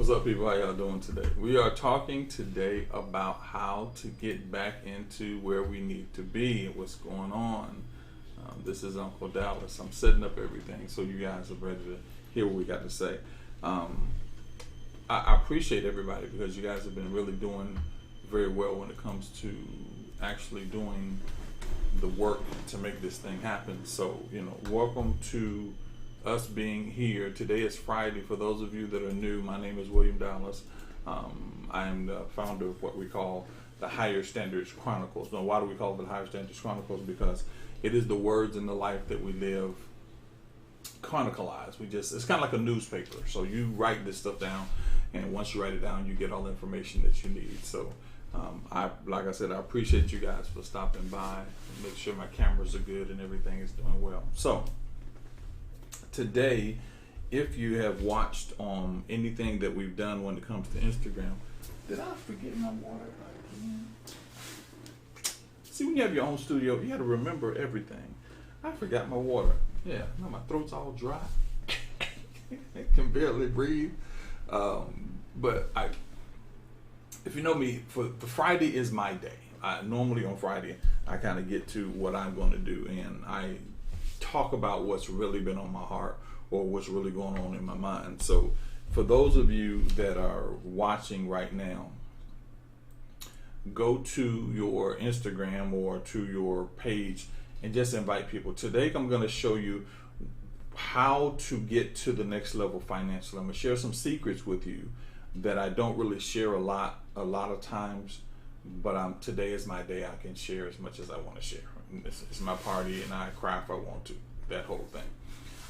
What's up, people? How y'all doing today? We are talking today about how to get back into where we need to be and what's going on. This is Uncle Dallas. I'm setting up everything so you guys are ready to hear what we got to say. I appreciate everybody because you guys have been really doing very well when it comes to actually doing the work to make this thing happen. So, welcome to us being here. Today is Friday. For those of you that are new, my name is William Dallas. I am the founder of what we call the Higher Standards Chronicles. Now, why do we call it the Higher Standards Chronicles? Because it is the words in the life that we live chronicalized. It's kind of like a newspaper. So you write this stuff down, and once you write it down, you get all the information that you need. So like I said, I appreciate you guys for stopping by and make sure my cameras are good and everything is doing well. So today, if you have watched anything that we've done when it comes to Instagram, did I forget my water again? See, when you have your own studio, you got to remember everything. I forgot my water. Yeah, now my throat's all dry. I can barely breathe. But if you know me, for Friday is my day. Normally on Friday, I kind of get to what I'm going to do, and I talk about what's really been on my heart or what's really going on in my mind. So for those of you that are watching right now, go to your Instagram or to your page and just invite people. Today I'm going to show you how to get to the next level financially. I'm going to share some secrets with you that I don't really share a lot of times, but today is my day. I can share as much as I want to share. It's my party and I cry if I want to, that whole thing.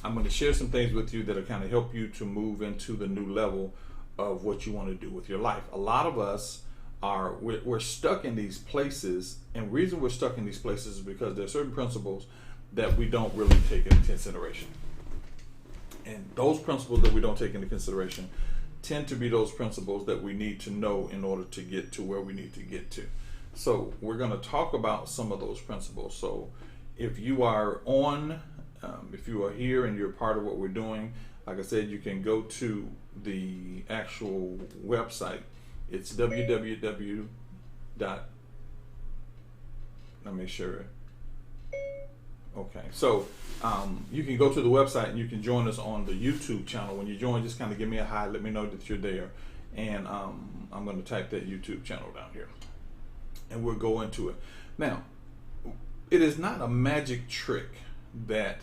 I'm going to share some things with you that'll kind of help you to move into the new level of what you want to do with your life. A lot of us we're stuck in these places, and the reason we're stuck in these places is because there are certain principles that we don't really take into consideration. And those principles that we don't take into consideration tend to be those principles that we need to know in order to get to where we need to get to. So we're going to talk about some of those principles. So if you are if you are here and you're part of what we're doing, like I said, you can go to the actual website. It's www. Let me make sure. Okay, so you can go to the website and you can join us on the YouTube channel. When you join, just kind of give me a hi, let me know that you're there, and I'm going to type that YouTube channel down here, and we'll go into it. Now, it is not a magic trick that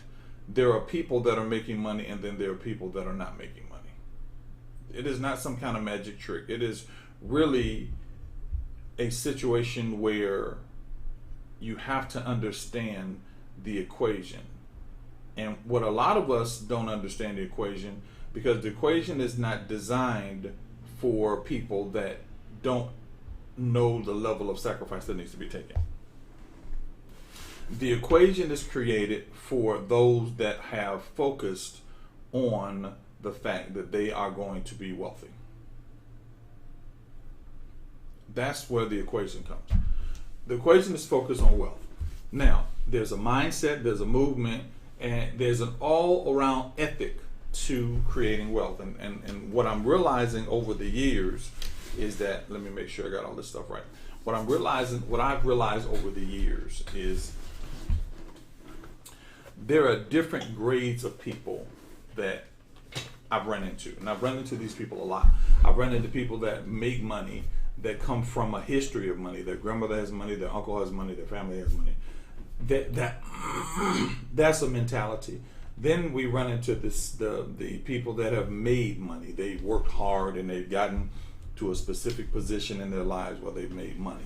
there are people that are making money and then there are people that are not making money. It is not some kind of magic trick. It is really a situation where you have to understand the equation. And what a lot of us don't understand the equation, because the equation is not designed for people that don't know the level of sacrifice that needs to be taken. The equation is created for those that have focused on the fact that they are going to be wealthy. That's where the equation comes. The equation is focused on wealth. Now, there's a mindset, there's a movement, and there's an all-around ethic to creating wealth. And what I'm realizing over the years is that, let me make sure I got all this stuff right. What I've realized over the years is there are different grades of people that I've run into. And I've run into these people a lot. I've run into people that make money, that come from a history of money. Their grandmother has money, their uncle has money, their family has money. That's a mentality. Then we run into the people that have made money. They worked hard and they've gotten to a specific position in their lives where they've made money.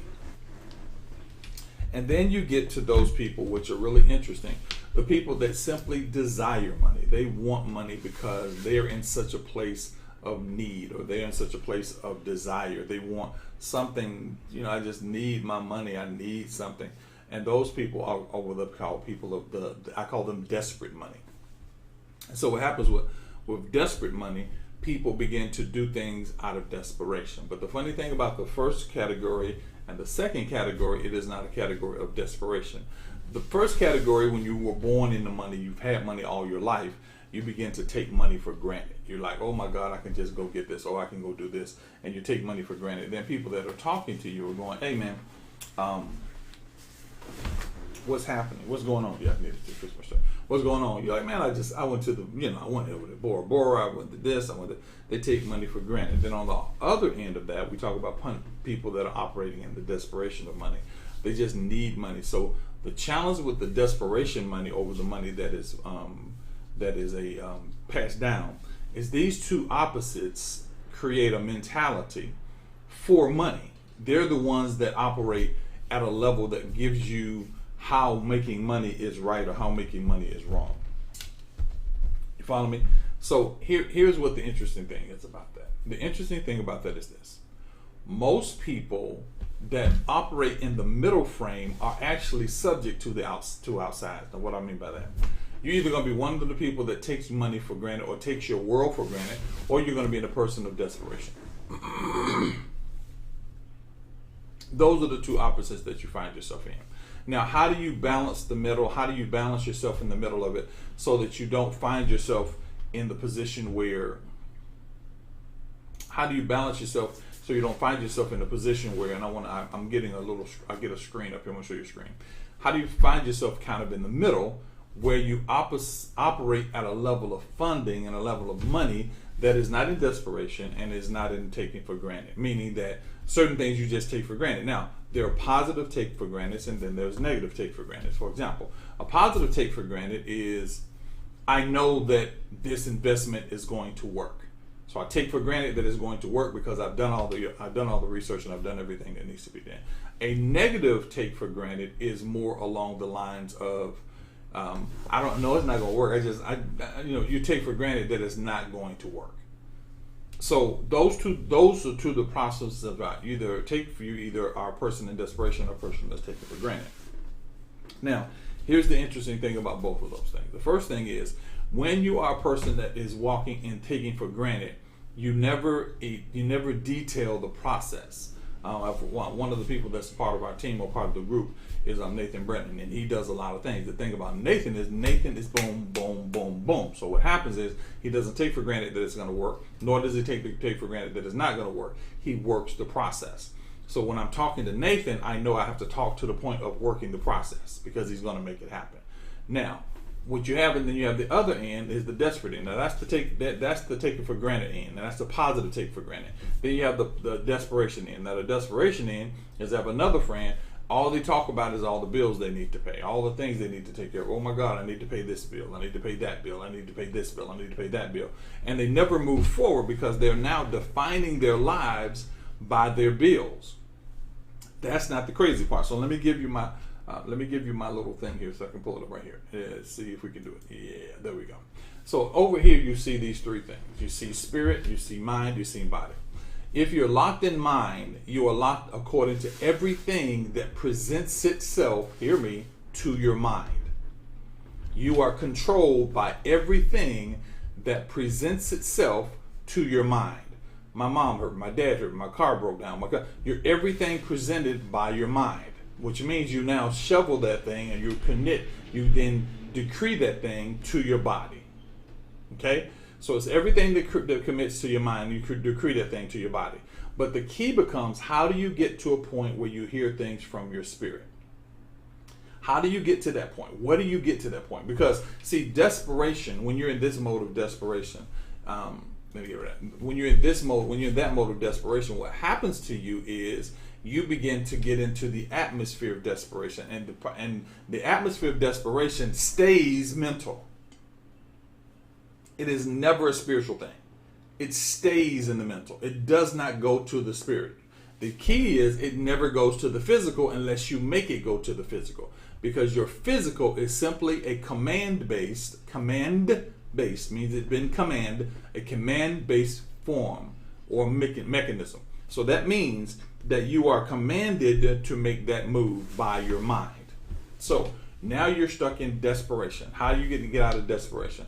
And then you get to those people, which are really interesting, the people that simply desire money. They want money because they're in such a place of need, or they're in such a place of desire. They want something, I just need my money, I need something. And those people are what I call people of I call them desperate money. And so what happens with desperate money, people begin to do things out of desperation. But the funny thing about the first category and the second category, it is not a category of desperation. The first category, when you were born into money, you've had money all your life, you begin to take money for granted. You're like, oh my God, I can just go get this, or I can go do this, and you take money for granted. Then people that are talking to you are going, hey man, what's happening? What's going on? Yeah, I needed to Christmas tree. What's going on? You're like, man, I went to the, I went over to Bora Bora, I went to this, I went to, they take money for granted. Then on the other end of that, we talk about people that are operating in the desperation of money. They just need money. So the challenge with the desperation money over the money that is passed down is these two opposites create a mentality for money. They're the ones that operate at a level that gives you how making money is right or how making money is wrong. You follow me? So here's what the interesting thing is about that. The interesting thing about that is this. Most people that operate in the middle frame are actually subject to outside. Now what I mean by that, you're either going to be one of the people that takes money for granted or takes your world for granted, or you're going to be in a person of desperation. Those are the two opposites that you find yourself in. Now, how do you balance the middle? How do you balance yourself in the middle of it so that you don't find yourself in the position where, how do you balance yourself so you don't find yourself in a position where, and I'm getting I get a screen up here, I'm going to show you a screen. How do you find yourself kind of in the middle where you operate at a level of funding and a level of money that is not in desperation and is not in taking for granted, meaning that certain things you just take for granted. Now, there are positive take for granted and then there's negative take for granted. For example, a positive take for granted is, I know that this investment is going to work. So I take for granted that it's going to work because I've done all the research and I've done everything that needs to be done. A negative take for granted is more along the lines of, I don't know, it's not going to work. You take for granted that it's not going to work. So those are two the processes of either are a person in desperation or a person that's taken for granted. Now, here's the interesting thing about both of those things. The first thing is, when you are a person that is walking and taking for granted, you never detail the process. One of the people that's part of our team or part of the group is Nathan Brennan, and he does a lot of things. The thing about Nathan is boom, boom, boom, boom. So what happens is he doesn't take for granted that it's going to work, nor does he take for granted that it's not going to work. He works the process. So when I'm talking to Nathan, I know I have to talk to the point of working the process because he's going to make it happen. Now, what you have, and then you have the other end is the desperate end. Now that's the taking for granted end. Now that's the positive take for granted. Then you have the desperation end. Now the desperation end is, I have another friend. All they talk about is all the bills they need to pay, all the things they need to take care of. Oh my God, I need to pay this bill. I need to pay that bill. I need to pay this bill. I need to pay that bill. And they never move forward because they're now defining their lives by their bills. That's not the crazy part. So let me give you my little thing here so I can pull it up right here. Let's see if we can do it. Yeah, there we go. So over here you see these three things. You see spirit, you see mind, you see body. If you're locked in mind, you are locked according to everything that presents itself, hear me, to your mind. You are controlled by everything that presents itself to your mind. My mom hurt, my dad hurt, my car broke down. You're everything presented by your mind, which means you now shovel that thing and you then decree that thing to your body. Okay? So it's everything that commits to your mind, you could decree that thing to your body. But the key becomes, how do you get to a point where you hear things from your spirit? How do you get to that point? What do you get to that point? Because, see, desperation, when you're in this mode of desperation, when you're in that mode of desperation, what happens to you is you begin to get into the atmosphere of desperation, and the atmosphere of desperation stays mental. It is never a spiritual thing. It stays in the mental. It does not go to the spirit. The key is it never goes to the physical unless you make it go to the physical, because your physical is simply a command-based means it's been a command-based form or mechanism. So that means that you are commanded to make that move by your mind. So now you're stuck in desperation. How do you get out of desperation?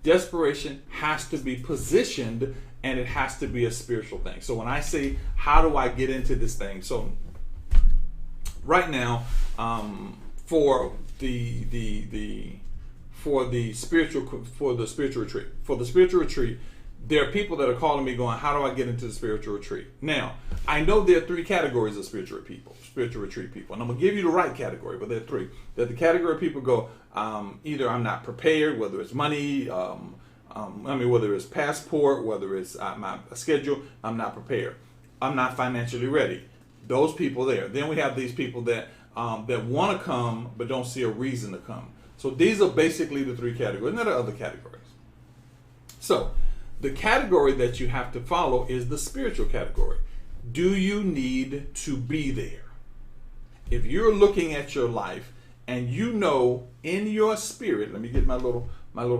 Desperation has to be positioned, and it has to be a spiritual thing. So when I say, how do I get into this thing? So right now, for for the spiritual retreat. For the spiritual retreat, there are people that are calling me going, how do I get into the spiritual retreat? Now, I know there are 3 categories of spiritual retreat people. And I'm going to give you the right category, but there are 3. That the category of people go, either I'm not prepared, whether it's money, whether it's passport, whether it's my schedule, I'm not prepared. I'm not financially ready. Those people there. Then we have these people that want to come but don't see a reason to come. So these are basically the 3 categories. And there are other categories. So the category that you have to follow is the spiritual category. Do you need to be there? If you're looking at your life and you know in your spirit, let me get my little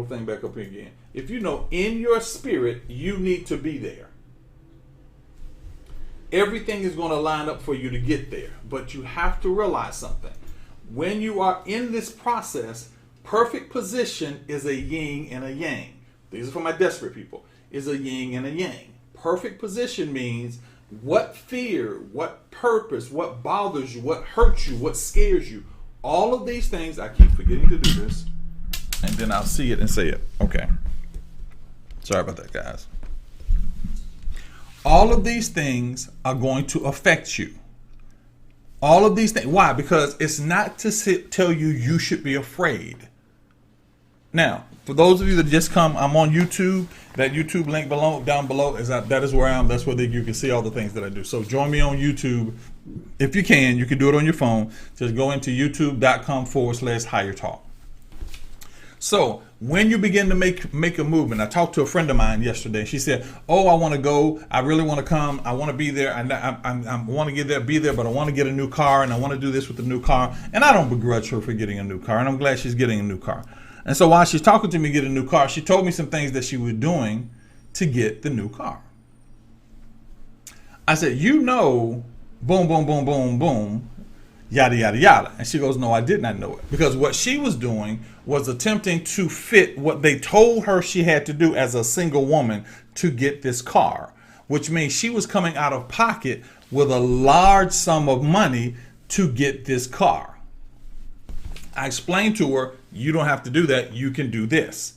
thing back up here again. If you know in your spirit you need to be there, everything is going to line up for you to get there. But you have to realize something. When you are in this process, perfect position is a yin and a yang. These are for my desperate people. Is a yin and a yang. Perfect position means what fear, what purpose, what bothers you, what hurts you, what scares you. All of these things, I keep forgetting to do this, and then I'll see it and say it. Okay. Sorry about that, guys. All of these things are going to affect you. All of these things. Why? Because it's not to tell you you should be afraid. Now, for those of you that just come, I'm on YouTube. That YouTube link down below that is where I am. That's where you can see all the things that I do. So join me on YouTube if you can. You can do it on your phone. Just go into youtube.com/higher talk. So when you begin to make a movement, I talked to a friend of mine yesterday. She said, "Oh, I want to go. I really want to come. I want to be there. I want to be there, but I want to get a new car, and I want to do this with the new car." And I don't begrudge her for getting a new car, and I'm glad she's getting a new car. And so while she's talking to me get a new car, she told me some things that she was doing to get the new car. I said, boom, boom, boom, boom, boom, yada, yada, yada. And she goes, no, I did not know it. Because what she was doing was attempting to fit what they told her she had to do as a single woman to get this car, which means she was coming out of pocket with a large sum of money to get this car. I explained to her, you don't have to do that. You can do this.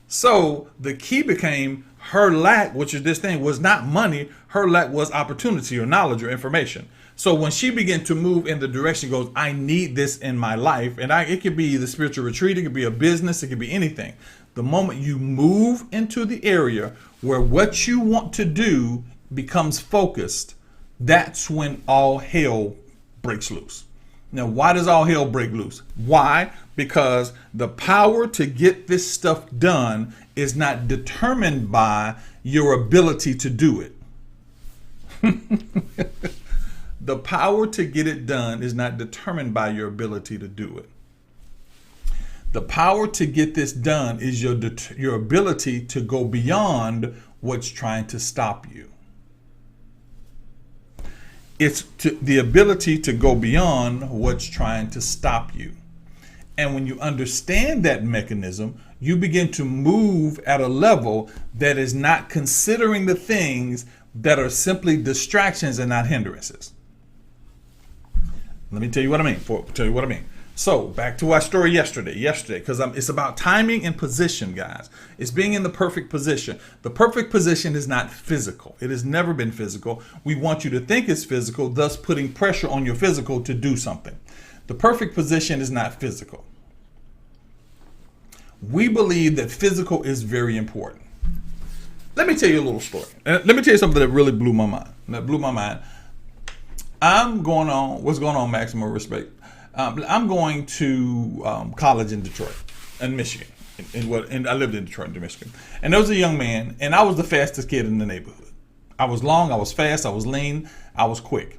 So the key became her lack, which is this thing, was not money. Her lack was opportunity or knowledge or information. So when she began to move in the direction, goes, I need this in my life. And it could be the spiritual retreat. It could be a business. It could be anything. The moment you move into the area where what you want to do becomes focused, that's when all hell breaks loose. Now, why does all hell break loose? Why? Because the power to get this stuff done is not determined by your ability to do it. The power to get it done is not determined by your ability to do it. The power to get this done is your ability to go beyond what's trying to stop you. It's the ability to go beyond what's trying to stop you. And when you understand that mechanism, you begin to move at a level that is not considering the things that are simply distractions and not hindrances. Let me tell you what I mean. So back to our story yesterday, because it's about timing and position, guys. It's being in the perfect position. The perfect position is not physical. It has never been physical. We want you to think it's physical, thus putting pressure on your physical to do something. The perfect position is not physical. We believe that physical is very important. Let me tell you a little story. Let me tell you something that really blew my mind. What's going on, maximum respect. I'm going to college in Detroit, in Michigan, and I lived in Detroit, Michigan. And there was a young man, and I was the fastest kid in the neighborhood. I was long, I was fast, I was lean, I was quick.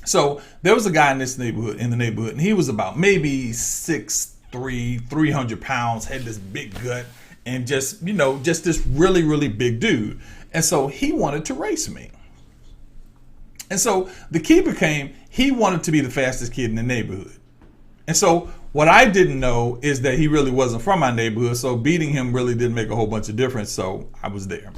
So there was a guy in the neighborhood, and he was about maybe 6'3", 300 pounds, had this big gut, and just this really, really big dude. And so he wanted to race me. And so the key became he wanted to be the fastest kid in the neighborhood. And so what I didn't know is that he really wasn't from my neighborhood. So beating him really didn't make a whole bunch of difference. So I was there.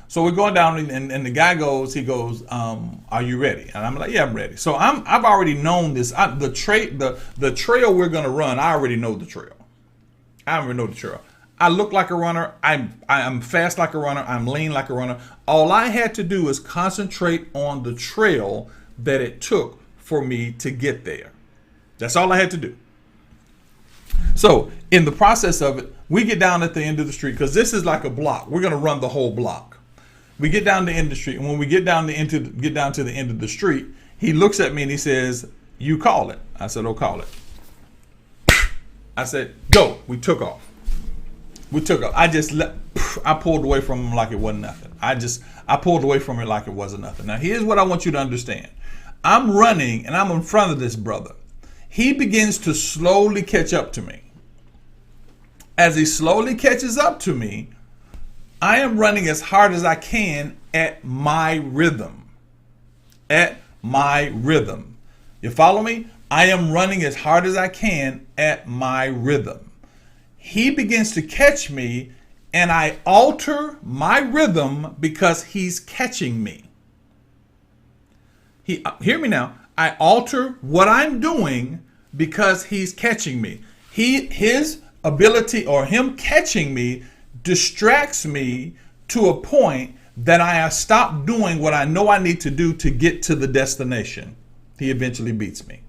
So we're going down and the guy goes, are you ready? And I'm like, yeah, I'm ready. So I've already known this. The trail we're going to run, I already know the trail. I don't even know the trail. I look like a runner. I'm fast like a runner. I'm lean like a runner. All I had to do is concentrate on the trail that it took for me to get there. That's all I had to do. So in the process of it, we get down at the end of the street, because this is like a block. We're going to run the whole block. We get down the end of the street, and when we get down to the end of the street, he looks at me and he says, "You call it." I said, "Oh, call it." I said, "Go." We took off. I pulled away from him like it wasn't nothing. I pulled away from it like it wasn't nothing. Now, here's what I want you to understand. I'm running and I'm in front of this brother. He begins to slowly catch up to me. As he slowly catches up to me, I am running as hard as I can at my rhythm. At my rhythm. You follow me? I am running as hard as I can at my rhythm. He begins to catch me, and I alter my rhythm because he's catching me. Hear me now. I alter what I'm doing because he's catching me. His ability, or him catching me, distracts me to a point that I stop doing what I know I need to do to get to the destination. He eventually beats me.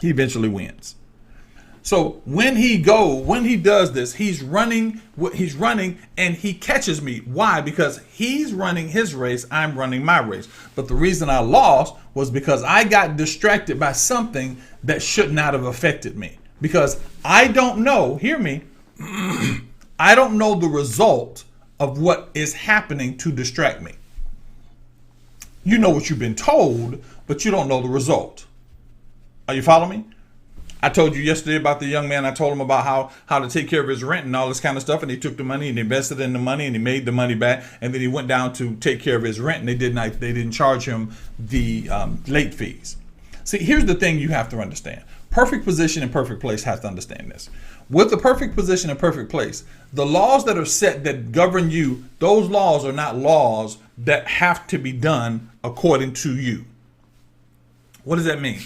He eventually wins. So when he does this, he's running and he catches me. Why? Because he's running his race, I'm running my race. But the reason I lost was because I got distracted by something that should not have affected me. Because I don't know, hear me, I don't know the result of what is happening to distract me. You know what you've been told, but you don't know the result. Are you following me? I told you yesterday about the young man. I told him about how to take care of his rent and all this kind of stuff. And he took the money and invested in the money and he made the money back. And then he went down to take care of his rent, and they didn't charge him the late fees. See, here's the thing you have to understand. Perfect position and perfect place has to understand this. With the perfect position and perfect place, the laws that are set that govern you, those laws are not laws that have to be done according to you. What does that mean?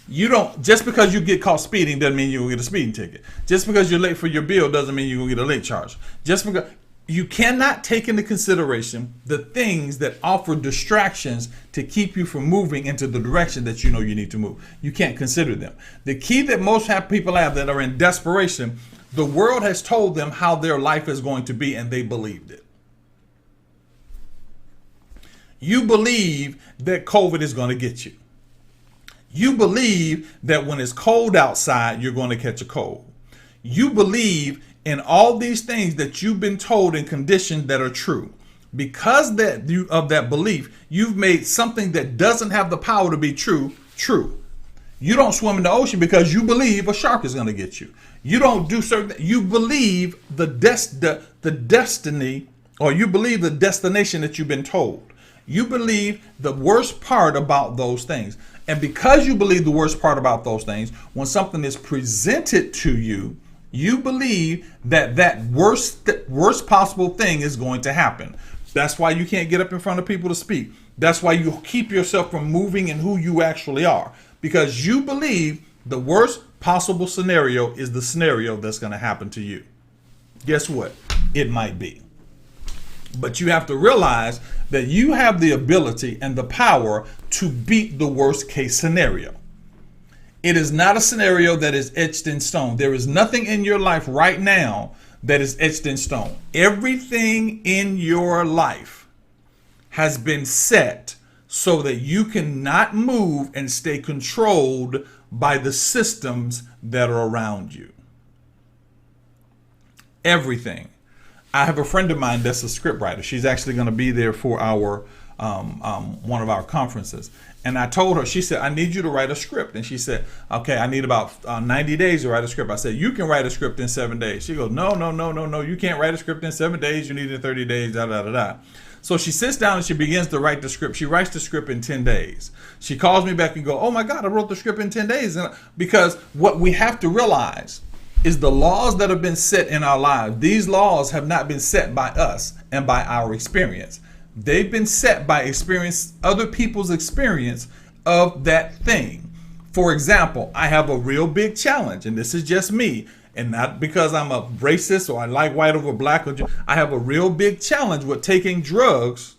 You don't, just because you get caught speeding doesn't mean you're going to get a speeding ticket. Just because you're late for your bill doesn't mean you're going to get a late charge. Just because you cannot take into consideration the things that offer distractions to keep you from moving into the direction that you know you need to move. You can't consider them. The key that most people have that are in desperation, the world has told them how their life is going to be, and they believed it. You believe that COVID is going to get you. You believe that when it's cold outside, you're going to catch a cold. You believe in all these things that you've been told and conditioned that are true. Because of that belief, you've made something that doesn't have the power to be true, true. You don't swim in the ocean because you believe a shark is going to get you. You don't do certain. You believe the destiny, or you believe the destination that you've been told. You believe the worst part about those things. And because you believe the worst part about those things, when something is presented to you, you believe that worst possible thing is going to happen. That's why you can't get up in front of people to speak. That's why you keep yourself from moving in who you actually are. Because you believe the worst possible scenario is the scenario that's going to happen to you. Guess what? It might be. But you have to realize that you have the ability and the power to beat the worst case scenario. It is not a scenario that is etched in stone. There is nothing in your life right now that is etched in stone. Everything in your life has been set so that you cannot move and stay controlled by the systems that are around you. Everything. I have a friend of mine that's a scriptwriter. She's actually going to be there for our one of our conferences. And I told her, she said, I need you to write a script. And she said, okay, I need about 90 days to write a script. I said, you can write a script in 7 days. She goes, no, you can't write a script in 7 days. You need it in 30 days, da, da, da, da. So she sits down and she begins to write the script. She writes the script in 10 days. She calls me back and goes, oh my God, I wrote the script in 10 days. Because what we have to realize is the laws that have been set in our lives. These laws have not been set by us and by our experience. They've been set by experience, other people's experience of that thing. For example, I have a real big challenge, and this is just me. And not because I'm a racist or I like white over black. I have a real big challenge with taking drugs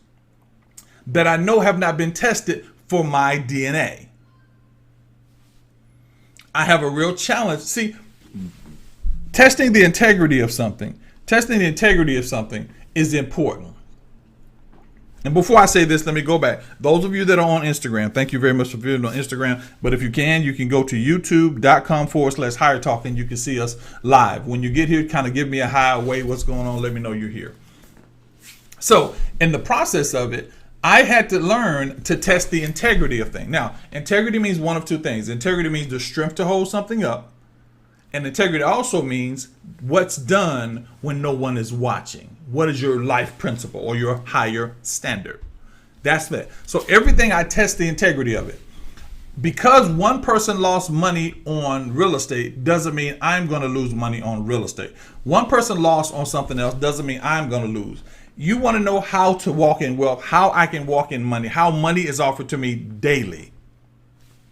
that I know have not been tested for my DNA. I have a real challenge. See, testing the integrity of something is important. And before I say this, let me go back. Those of you that are on Instagram, thank you very much for viewing on Instagram. But if you can go to youtube.com/Higher Talk and you can see us live. When you get here, kind of give me a hi, wait, what's going on? Let me know you're here. So in the process of it, I had to learn to test the integrity of things. Now, integrity means one of two things. Integrity means the strength to hold something up. And integrity also means what's done when no one is watching. What is your life principle or your higher standard? That's that. So everything, I test the integrity of it. Because one person lost money on real estate doesn't mean I'm going to lose money on real estate. One person lost on something else doesn't mean I'm going to lose. You want to know how to walk in wealth, how I can walk in money, how money is offered to me daily.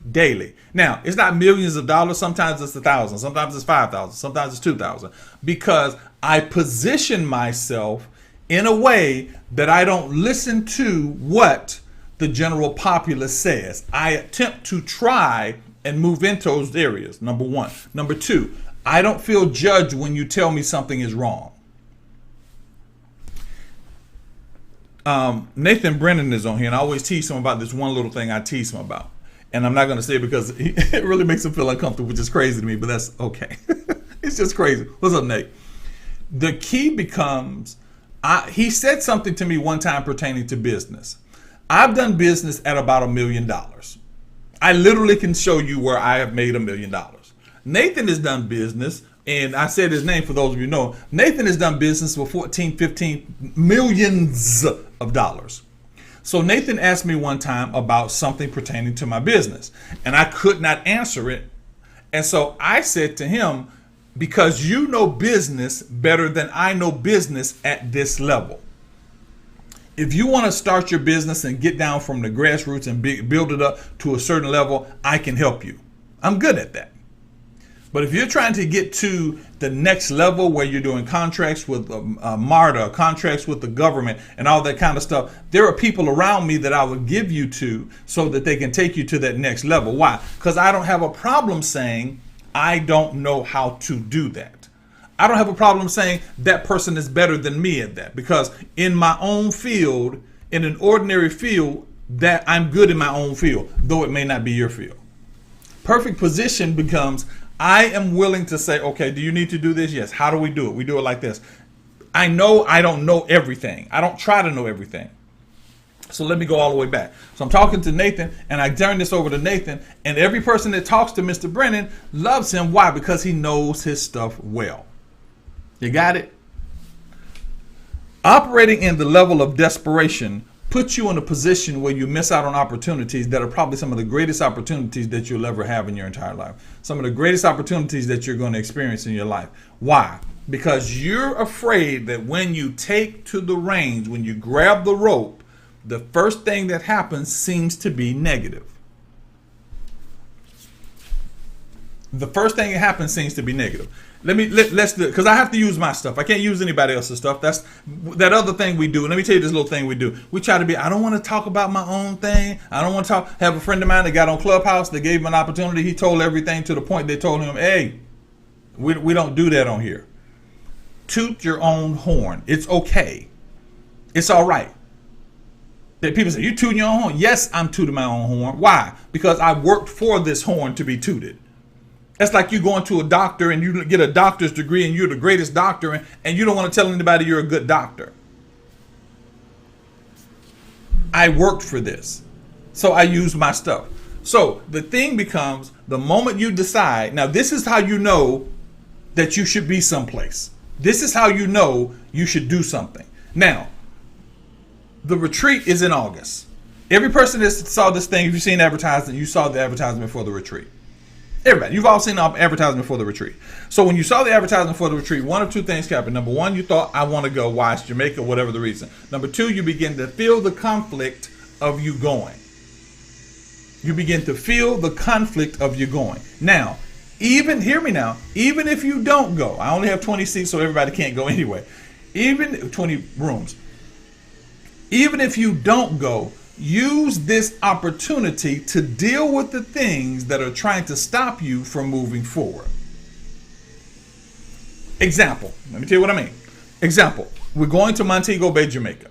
Daily. Now, it's not millions of dollars. Sometimes it's 1,000. Sometimes it's 5,000. Sometimes it's 2,000. Because I position myself in a way that I don't listen to what the general populace says. I attempt to try and move into those areas. Number one. Number two, I don't feel judged when you tell me something is wrong. Nathan Brennan is on here, and I always tease him about this one little thing I tease him about. And I'm not going to say it because it really makes him feel uncomfortable, which is crazy to me, but that's okay. It's just crazy. What's up, Nate? The key becomes, he said something to me one time pertaining to business. I've done business at about $1 million. I literally can show you where I have made $1 million. Nathan has done business, and I said his name for those of you who know. Nathan has done business for 14, 15 millions of dollars. So Nathan asked me one time about something pertaining to my business, and I could not answer it. And so I said to him, because you know business better than I know business at this level. If you want to start your business and get down from the grassroots and build it up to a certain level, I can help you. I'm good at that. But if you're trying to get to the next level where you're doing contracts with MARTA, contracts with the government and all that kind of stuff, there are people around me that I would give you to so that they can take you to that next level. Why? Because I don't have a problem saying I don't know how to do that. I don't have a problem saying that person is better than me at that, because in my own field, in an ordinary field, that I'm good in my own field, though it may not be your field. Perfect position becomes, I am willing to say, okay, do you need to do this? Yes. How do we do it? We do it like this. I know I don't know everything. I don't try to know everything. So let me go all the way back. So I'm talking to Nathan, and I turn this over to Nathan, and every person that talks to Mr. Brennan loves him. Why? Because he knows his stuff well. You got it? Operating in the level of desperation puts you in a position where you miss out on opportunities that are probably some of the greatest opportunities that you'll ever have in your entire life. Some of the greatest opportunities that you're going to experience in your life. Why? Because you're afraid that when you take to the reins, when you grab the rope, the first thing that happens seems to be negative. The first thing that happens seems to be negative. Let's do it, because I have to use my stuff. I can't use anybody else's stuff. That's that other thing we do. And let me tell you this little thing we do. We try to be, I don't want to talk about my own thing. I don't want to have a friend of mine that got on Clubhouse. They gave him an opportunity. He told everything to the point they told him, hey, we don't do that on here. Toot your own horn. It's okay. It's all right. That people say, you tooting your own horn? Yes, I'm tooting my own horn. Why? Because I worked for this horn to be tooted. That's like you going to a doctor and you get a doctor's degree and you're the greatest doctor and you don't want to tell anybody you're a good doctor. I worked for this. So I use my stuff. So the thing becomes, the moment you decide, now this is how you know that you should be someplace. This is how you know you should do something. Now, the retreat is in August. Every person that saw this thing, if you've seen advertising, you saw the advertisement for the retreat. Everybody, you've all seen the advertisement for the retreat. So when you saw the advertisement for the retreat, one of two things happened. Number one, you thought, I want to go. Why? It's Jamaica, whatever the reason. Number two, you begin to feel the conflict of you going. You begin to feel the conflict of you going. Now, Even, hear me now, even if you don't go, I only have 20 seats, so everybody can't go anyway. Even 20 rooms. Even if you don't go, use this opportunity to deal with the things that are trying to stop you from moving forward. Example, let me tell you what I mean. Example, we're going to Montego Bay, Jamaica.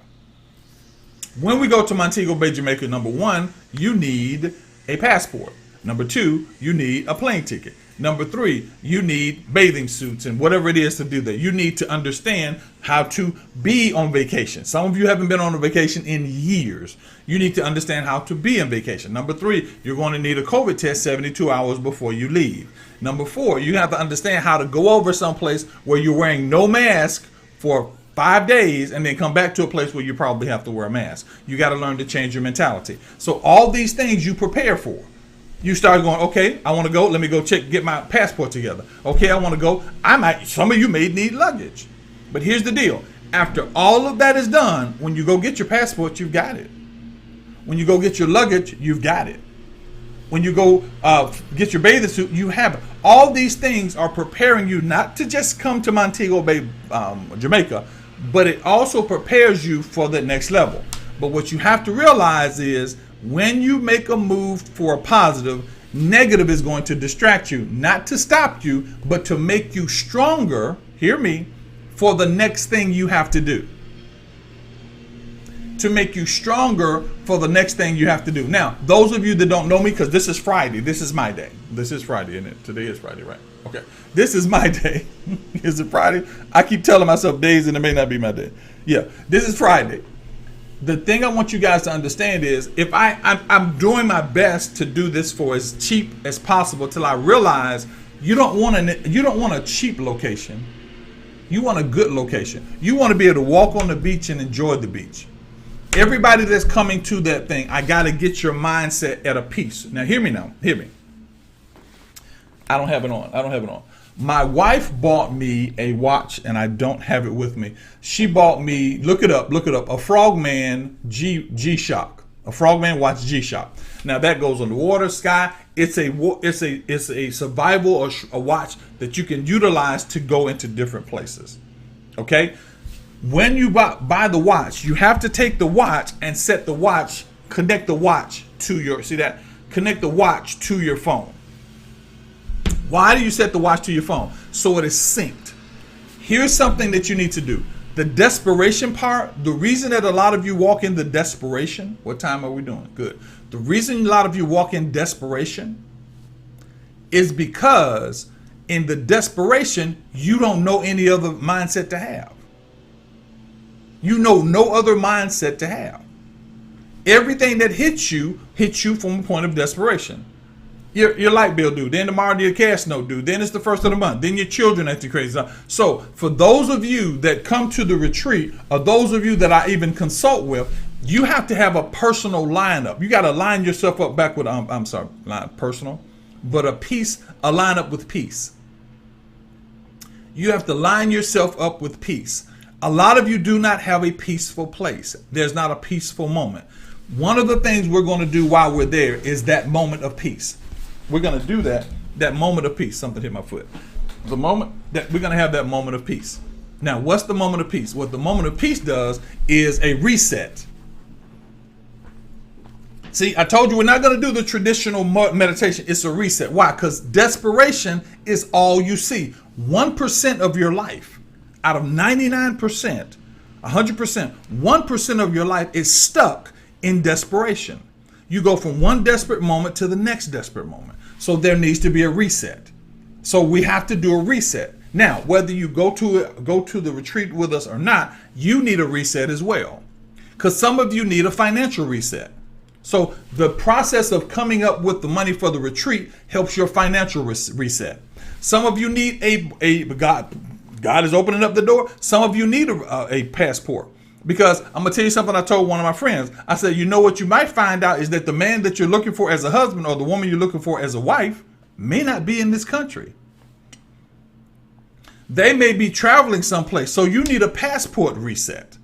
When we go to Montego Bay, Jamaica, number one, you need a passport. Number two, you need a plane ticket. Number three, you need bathing suits and whatever it is to do that. You need to understand how to be on vacation. Some of you haven't been on a vacation in years. You need to understand how to be on vacation. Number three, you're going to need a COVID test 72 hours before you leave. Number four, you have to understand how to go over someplace where you're wearing no mask for 5 days and then come back to a place where you probably have to wear a mask. You got to learn to change your mentality. So all these things you prepare for. You start going, okay, I want to go. Let me go get my passport together. Okay, I want to go. Some of you may need luggage. But here's the deal. After all of that is done, when you go get your passport, you've got it. When you go get your luggage, you've got it. When you go get your bathing suit, you have it. All these things are preparing you not to just come to Montego Bay, Jamaica, but it also prepares you for the next level. But what you have to realize is when you make a move for a positive, negative is going to distract you, not to stop you, but to make you stronger, hear me, for the next thing you have to do. To make you stronger for the next thing you have to do. Now, those of you that don't know me, because this is Friday, this is my day. This is Friday, isn't it? Today is Friday, right? Okay. This is my day. Is it Friday? I keep telling myself days and it may not be my day. Yeah, this is Friday. The thing I want you guys to understand is if I'm doing my best to do this for as cheap as possible till I realize you don't want a cheap location. You want a good location. You want to be able to walk on the beach and enjoy the beach. Everybody that's coming to that thing, I got to get your mindset at a peace. Now hear me now. Hear me. I don't have it on. My wife bought me a watch, and I don't have it with me. She bought me, look it up, a Frogman G-Shock. A Frogman watch G-Shock. Now that goes on the water, sky. It's a survival or a watch that you can utilize to go into different places. Okay? When you buy the watch, you have to take the watch and set the watch, connect the watch to your, see that? Connect the watch to your phone. Why do you set the watch to your phone? So it is synced. Here's something that you need to do. The desperation part, the reason that a lot of you walk in the desperation, what time are we doing? Good. The reason a lot of you walk in desperation is because in the desperation, you don't know any other mindset to have. You know no other mindset to have. Everything that hits you from a point of desperation. Your light bill due, then tomorrow your cash note due, then it's the first of the month, then your children acting crazy. So for those of you that come to the retreat, or those of you that I even consult with, you have to have a personal lineup. You got to line yourself up back with, not personal, but a lineup with peace. You have to line yourself up with peace. A lot of you do not have a peaceful place. There's not a peaceful moment. One of the things we're going to do while we're there is that moment of peace. We're going to do that moment of peace. Something hit my foot. The moment that we're going to have that moment of peace. Now, what's the moment of peace? What the moment of peace does is a reset. See, I told you we're not going to do the traditional meditation. It's a reset. Why? Because desperation is all you see. 1% of your life out of 99%, 100%, 1% of your life is stuck in desperation. You go from one desperate moment to the next desperate moment. So there needs to be a reset. So we have to do a reset. Now, whether you go to the retreat with us or not, you need a reset as well. Because some of you need a financial reset. So the process of coming up with the money for the retreat helps your financial reset. Some of you need God is opening up the door. Some of you need a passport. Because I'm going to tell you something I told one of my friends. I said, you know what you might find out is that the man that you're looking for as a husband or the woman you're looking for as a wife may not be in this country. They may be traveling someplace. So you need a passport reset.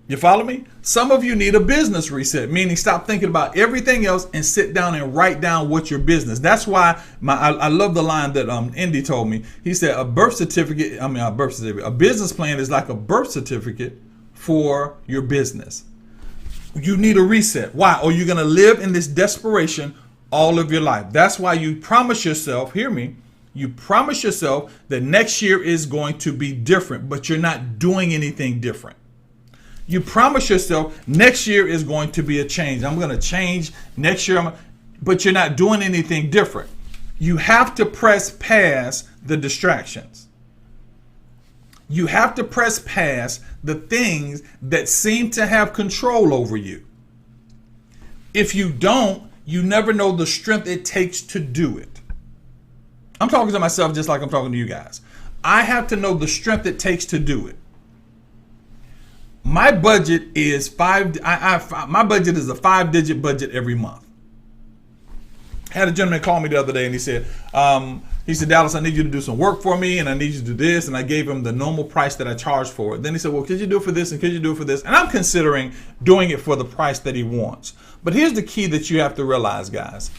You follow me? Some of you need a business reset, meaning stop thinking about everything else and sit down and write down what's your business. That's why I love the line that Indy told me. He said a business plan is like a birth certificate for your business. You need a reset. Why? Or you're going to live in this desperation all of your life. That's why you promise yourself, hear me, you promise yourself that next year is going to be different, but you're not doing anything different. You promise yourself next year is going to be a change. I'm going to change next year, but you're not doing anything different. You have to press past the distractions. You have to press past the things that seem to have control over you. If you don't, you never know the strength it takes to do it. I'm talking to myself just like I'm talking to you guys. I have to know the strength it takes to do it. My budget is my budget is a 5-digit budget every month. I had a gentleman call me the other day and he said, Dallas, I need you to do some work for me and I need you to do this. And I gave him the normal price that I charge for it. Then he said, well, could you do it for this and could you do it for this? And I'm considering doing it for the price that he wants. But here's the key that you have to realize, guys.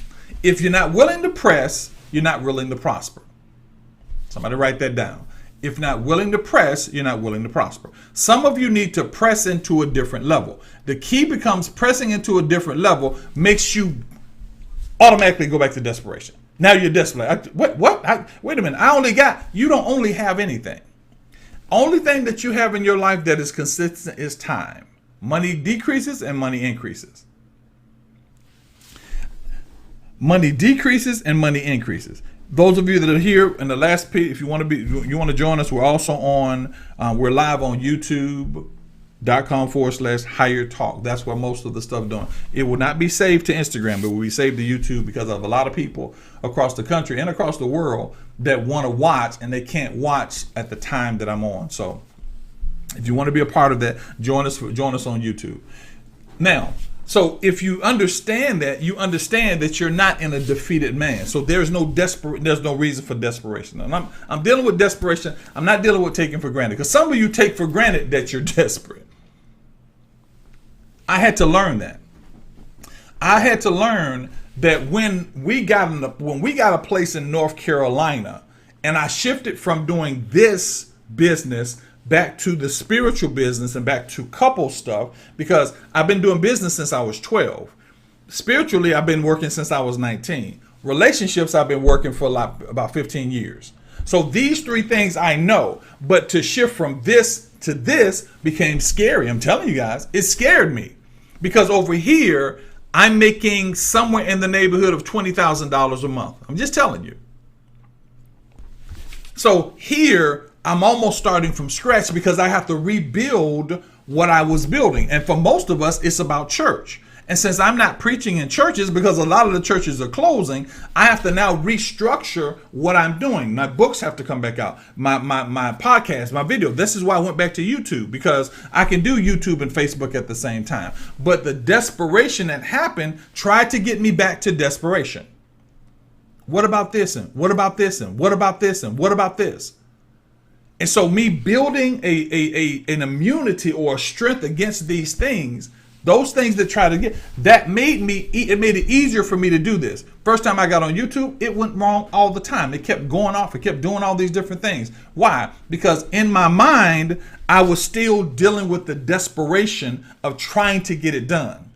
If you're not willing to press, you're not willing to prosper. Somebody write that down. If not willing to press, you're not willing to prosper. Some of you need to press into a different level. The key becomes pressing into a different level makes you automatically go back to desperation. Now you're desperate. Wait a minute. You don't only have anything. Only thing that you have in your life that is consistent is time. Money decreases and money increases. Money decreases and money increases. Those of you that are here in the last piece, if you want to join us, we're also we're live on youtube.com/higher talk. That's where most of the stuff done. It will not be saved to Instagram, but will be saved to YouTube because of a lot of people across the country and across the world that want to watch and they can't watch at the time that I'm on. So if you want to be a part of that, join us on YouTube. Now, so if you understand that, you understand that you're not in a defeated man. So there's no reason for desperation. And I'm dealing with desperation. I'm not dealing with taking for granted. Because some of you take for granted that you're desperate. I had to learn that. I had to learn that when we got a place in North Carolina, and I shifted from doing this business back to the spiritual business and back to couple stuff, because I've been doing business since I was 12. Spiritually, I've been working since I was 19. Relationships, I've been working for about 15 years. So these three things I know, but to shift from this to this became scary. I'm telling you guys, it scared me because over here, I'm making somewhere in the neighborhood of $20,000 a month. I'm just telling you. So here, I'm almost starting from scratch because I have to rebuild what I was building. And for most of us, it's about church. And since I'm not preaching in churches because a lot of the churches are closing, I have to now restructure what I'm doing. My books have to come back out. My podcast, my video. This is why I went back to YouTube, because I can do YouTube and Facebook at the same time. But the desperation that happened tried to get me back to desperation. What about this? And what about this? And what about this? And what about this? And so me building an immunity or a strength against these things, those things that try to get, it made it easier for me to do this. First time I got on YouTube, it went wrong all the time. It kept going off. It kept doing all these different things. Why? Because in my mind, I was still dealing with the desperation of trying to get it done.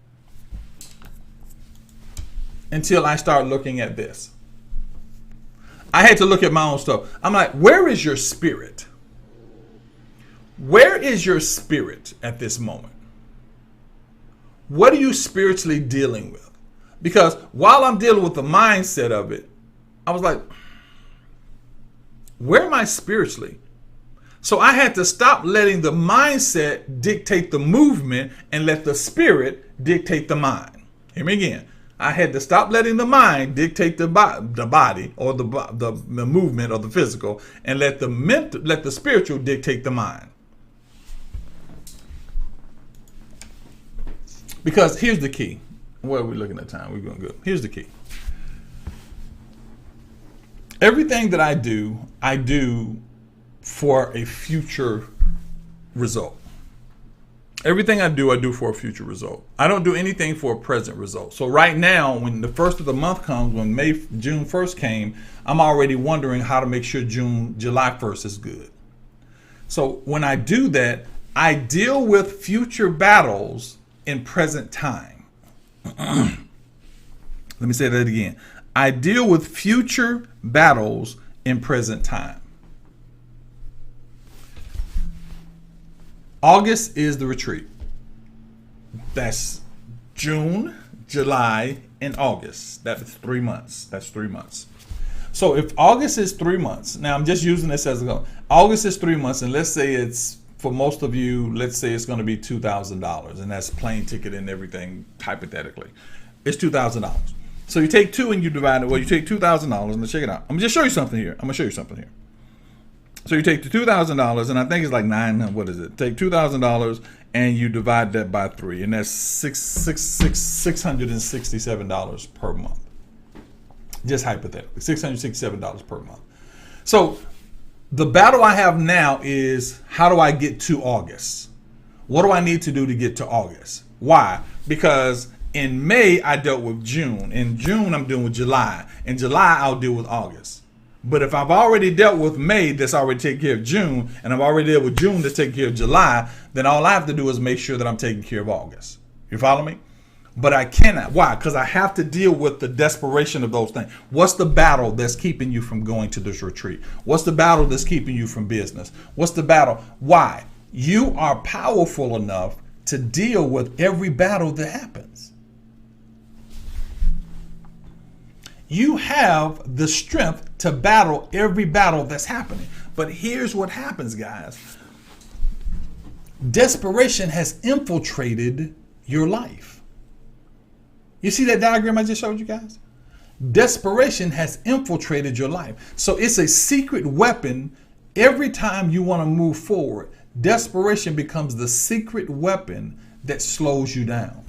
Until I started looking at this. I had to look at my own stuff. I'm like, where is your spirit? Where is your spirit at this moment? What are you spiritually dealing with? Because while I'm dealing with the mindset of it, I was like, where am I spiritually? So I had to stop letting the mindset dictate the movement and let the spirit dictate the mind. Hear me again. I had to stop letting the mind dictate the body or the movement or the physical, and let the spiritual dictate the mind. Because here's the key. Where are we looking at time? We're going good. Here's the key. Everything that I do for a future result. Everything I do for a future result. I don't do anything for a present result. So right now, when the first of the month comes, when June 1st came, I'm already wondering how to make sure July 1st is good. So when I do that, I deal with future battles in present time. Let me say that again. I deal with future battles in present time. August is the retreat. That's June, July, and August. That's 3 months. That's 3 months. So if August is 3 months, now I'm just using this as a go. August is 3 months, and let's say it's, for most of you, let's say it's going to be $2,000, and that's plane ticket and everything, hypothetically. It's $2,000. So you take two and you divide it. Well, you take $2,000, and let's check it out. I'm going to just show you something here. So you take the $2,000, and I think it's like what is it? Take $2,000 and you divide that by 3, and that's $667 per month. Just hypothetically, $667 per month. So the battle I have now is, how do I get to August? What do I need to do to get to August? Why? Because in May I dealt with June. In June I'm dealing with July. In July I'll deal with August. But if I've already dealt with May, that's already taking care of June, and I've already dealt with June, that's taking care of July, then all I have to do is make sure that I'm taking care of August. You follow me? But I cannot. Why? Because I have to deal with the desperation of those things. What's the battle that's keeping you from going to this retreat? What's the battle that's keeping you from business? What's the battle? Why? You are powerful enough to deal with every battle that happens. You have the strength to battle every battle that's happening. But here's what happens, guys. Desperation has infiltrated your life. You see that diagram I just showed you guys? Desperation has infiltrated your life. So it's a secret weapon. Every time you want to move forward, desperation becomes the secret weapon that slows you down.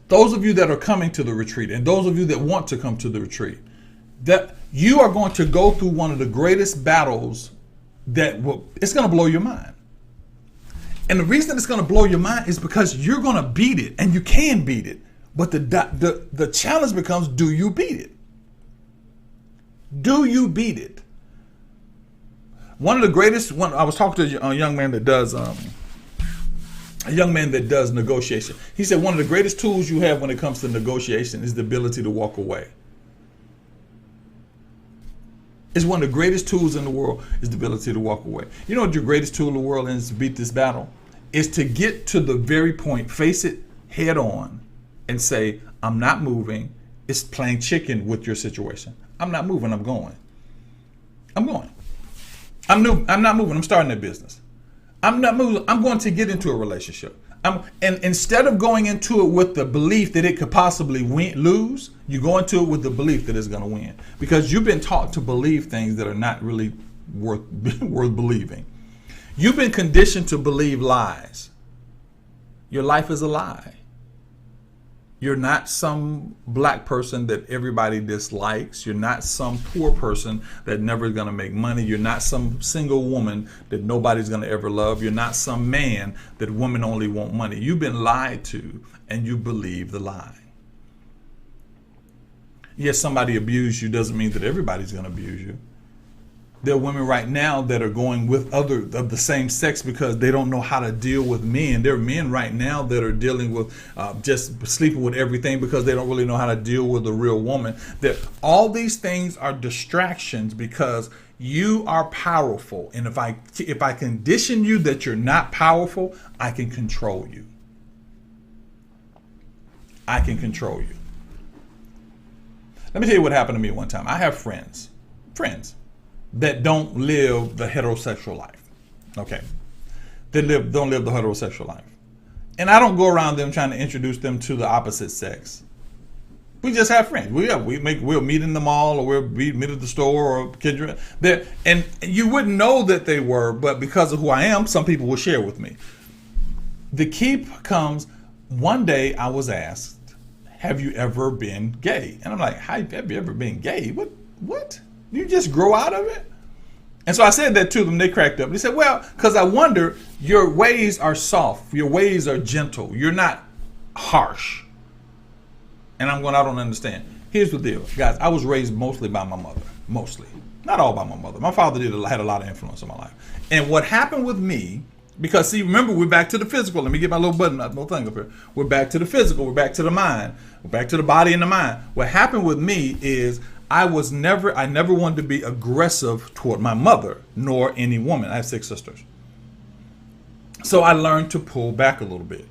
Those of you that are coming to the retreat, and those of you that want to come to the retreat, that you are going to go through one of the greatest battles it's going to blow your mind. And the reason it's going to blow your mind is because you're going to beat it, and you can beat it. But the challenge becomes, do you beat it? Do you beat it? One of the greatest, I was talking to a young man that does negotiation. He said one of the greatest tools you have when it comes to negotiation is the ability to walk away. It's one of the greatest tools in the world is the ability to walk away. You know what your greatest tool in the world is to beat this battle? Is to get to the very point, face it head on, and say, I'm not moving. It's playing chicken with your situation. I'm not moving, I'm going. I'm going. I'm not moving, I'm starting a business. I'm not moving, I'm going to get into a relationship. And instead of going into it with the belief that it could possibly lose, you go into it with the belief that it's going to win. Because you've been taught to believe things that are not really worth believing. You've been conditioned to believe lies. Your life is a lie. You're not some black person that everybody dislikes. You're not some poor person that never is going to make money. You're not some single woman that nobody's going to ever love. You're not some man that women only want money. You've been lied to, and you believe the lie. Yes, somebody abused you doesn't mean that everybody's going to abuse you. There are women right now that are going with other of the same sex because they don't know how to deal with men. There are men right now that are dealing with just sleeping with everything because they don't really know how to deal with a real woman. That all these things are distractions because you are powerful. And if I condition you that you're not powerful, I can control you. I can control you. Let me tell you what happened to me one time. I have friends that don't live the heterosexual life. Okay. They don't live the heterosexual life. And I don't go around them trying to introduce them to the opposite sex. We just have friends. We'll meet in the mall, or we'll meet at the store, or Kendra. And you wouldn't know that they were, but because of who I am, some people will share with me. The key comes, one day I was asked, have you ever been gay? And I'm like, have you ever been gay? What? You just grow out of it? And so I said that to them. They cracked up. They said, well, because I wonder, your ways are soft. Your ways are gentle. You're not harsh. And I'm going, I don't understand. Here's the deal. Guys, I was raised mostly by my mother. Mostly. Not all by my mother. My father had a lot of influence in my life. And what happened with me, because see, remember, we're back to the physical. Let me get my little thing up here. We're back to the physical. We're back to the mind. We're back to the body and the mind. What happened with me is I never wanted to be aggressive toward my mother, nor any woman. I have 6 sisters. So I learned to pull back a little bit.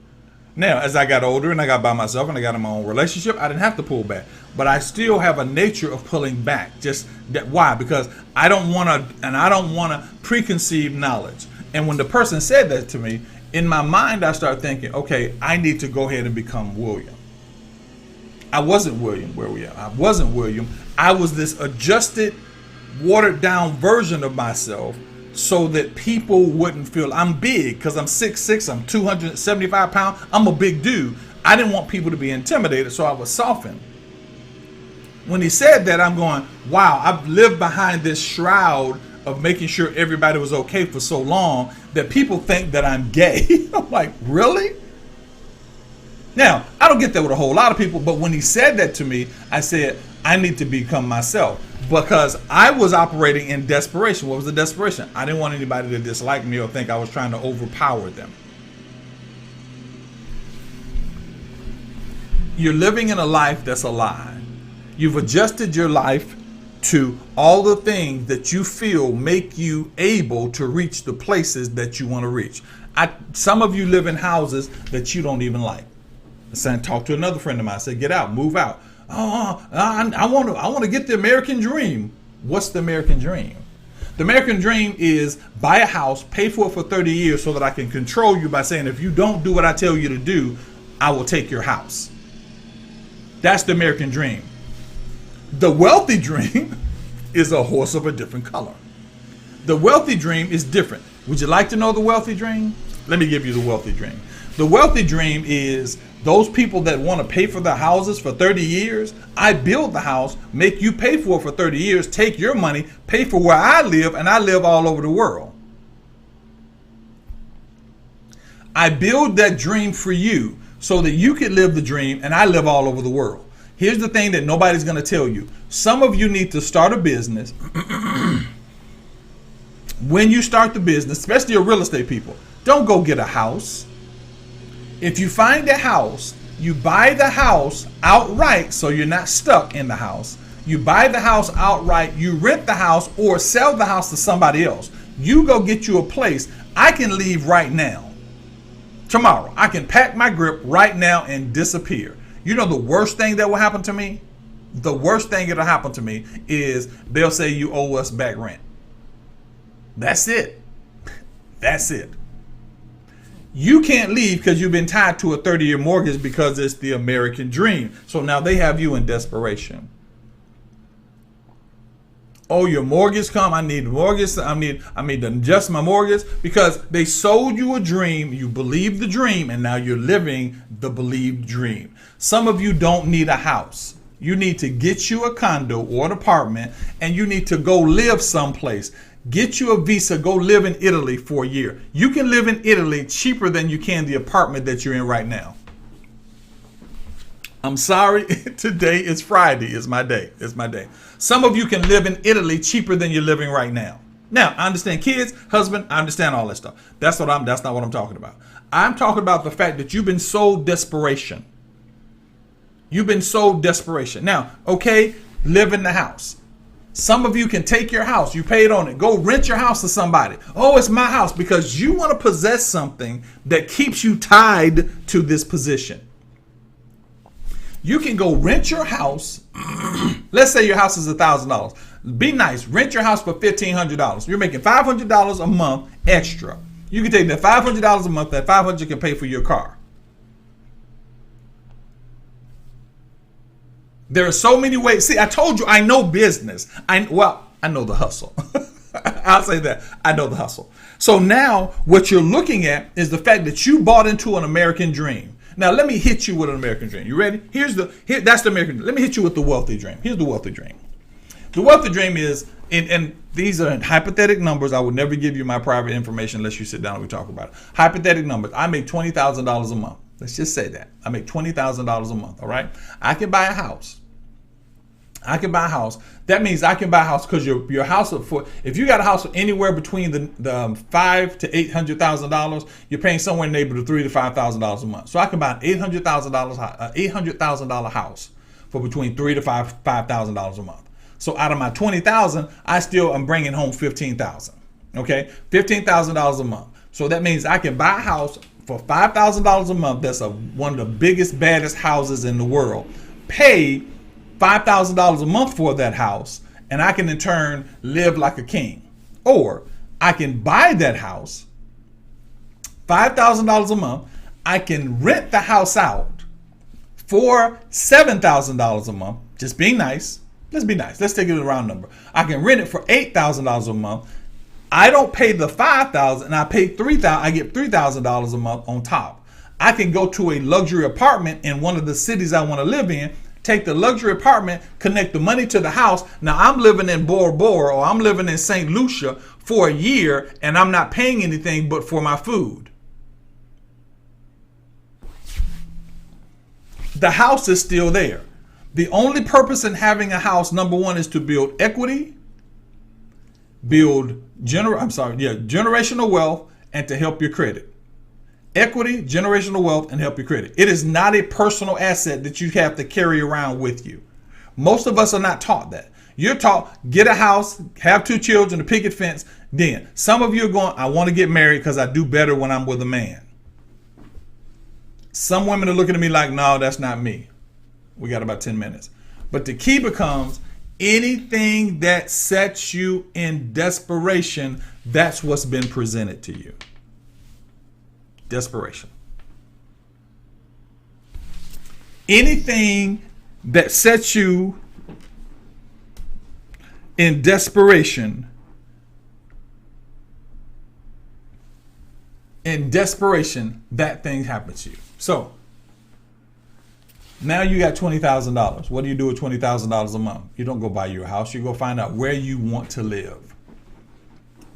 Now, as I got older and I got by myself and I got in my own relationship, I didn't have to pull back. But I still have a nature of pulling back. Just that. Why? Because I don't want to preconceive knowledge. And when the person said that to me, in my mind, I started thinking, okay, I need to go ahead and become William. I wasn't William where we are. I wasn't William. I was this adjusted, watered down version of myself so that people wouldn't feel I'm big because I'm 6'6", I'm 275 pounds. I'm a big dude. I didn't want people to be intimidated, so I was softened. When he said that, I'm going, wow, I've lived behind this shroud of making sure everybody was okay for so long that people think that I'm gay. I'm like, really? Now, I don't get that with a whole lot of people, but when he said that to me, I said, I need to become myself because I was operating in desperation. What was the desperation? I didn't want anybody to dislike me or think I was trying to overpower them. You're living in a life that's a lie. You've adjusted your life to all the things that you feel make you able to reach the places that you want to reach. Some of you live in houses that you don't even like. I talked to another friend of mine. I said, get out, move out. Oh, I want to get the American dream. What's the American dream? The American dream is buy a house, pay for it for 30 years so that I can control you by saying, if you don't do what I tell you to do, I will take your house. That's the American dream. The wealthy dream is a horse of a different color. The wealthy dream is different. Would you like to know the wealthy dream? Let me give you the wealthy dream. The wealthy dream is those people that want to pay for their houses for 30 years. I build the house, make you pay for it for 30 years, take your money, pay for where I live, and I live all over the world. I build that dream for you so that you can live the dream and I live all over the world. Here's the thing that nobody's going to tell you. Some of you need to start a business. When you start the business, especially your real estate people, don't go get a house. If you find a house, you buy the house outright so you're not stuck in the house. You buy the house outright, you rent the house or sell the house to somebody else. You go get you a place. I can leave right now. Tomorrow, I can pack my grip right now and disappear. You know the worst thing that will happen to me? The worst thing that'll happen to me is they'll say you owe us back rent. That's it. That's it. You can't leave because you've been tied to a 30-year mortgage because it's the American dream. So now they have you in desperation. Oh, your mortgage come. I need mortgage. I need to adjust my mortgage because they sold you a dream. You believed the dream and now you're living the believed dream. Some of you don't need a house. You need to get you a condo or an apartment and you need to go live someplace. Get you a visa, go live in Italy for a year. You can live in Italy cheaper than you can the apartment that you're in right now. I'm sorry, today is Friday, it's my day, it's my day. Some of you can live in Italy cheaper than you're living right now. Now, I understand kids, husband, I understand all that stuff. That's not what I'm talking about. I'm talking about the fact that you've been sold desperation. You've been sold desperation. Now, okay, live in the house. Some of you can take your house, you paid on it, go rent your house to somebody. Oh, it's my house because you want to possess something that keeps you tied to this position. You can go rent your house. Let's say your house is $1,000. Be nice, rent your house for $1,500. You're making $500 a month extra. You can take that $500 a month, that $500 can pay for your car. There are so many ways. See, I told you I know business. I know the hustle. I'll say that. I know the hustle. So now what you're looking at is the fact that you bought into an American dream. Now let me hit you with an American dream. You ready? That's the American dream. Let me hit you with the wealthy dream. Here's the wealthy dream. The wealthy dream is and these are hypothetical numbers. I would never give you my private information unless you sit down and we talk about it. Hypothetical numbers. I make $20,000 a month. Let's just say that. I make $20,000 a month, all right? I can buy a house. That means I can buy a house because your house, if you got a house anywhere between the $500,000 to $800,000, you're paying somewhere in the neighborhood of $3,000 to $5,000 a month. So I can buy an $800,000 house for between $3,000 to $5,000 a month. So out of my $20,000, I still am bringing home $15,000. Okay, $15,000 a month. So that means I can buy a house for $5,000 a month. That's one of the biggest, baddest houses in the world. Pay $5,000 a month for that house, and I can in turn live like a king. Or I can buy that house, $5,000 a month. I can rent the house out for $7,000 a month. Just being nice. Let's be nice. Let's take it a round number. I can rent it for $8,000 a month. I don't pay the $5,000, and I pay $3,000. I get $3,000 a month on top. I can go to a luxury apartment in one of the cities I want to live in. Take the luxury apartment, connect the money to the house. Now I'm living in Bora Bora or I'm living in St. Lucia for a year and I'm not paying anything but for my food. The house is still there. The only purpose in having a house, number one, is to build equity, build generational wealth, and to help your credit. Equity, generational wealth, and help your credit. It is not a personal asset that you have to carry around with you. Most of us are not taught that. You're taught, get a house, have 2 children, a picket fence. Then some of you are going, I want to get married because I do better when I'm with a man. Some women are looking at me like, no, that's not me. We got about 10 minutes. But the key becomes anything that sets you in desperation, that's what's been presented to you. Desperation. Anything that sets you in desperation, that thing happens to you. So now you got $20,000. What do you do with $20,000 a month? You don't go buy your house. You go find out where you want to live.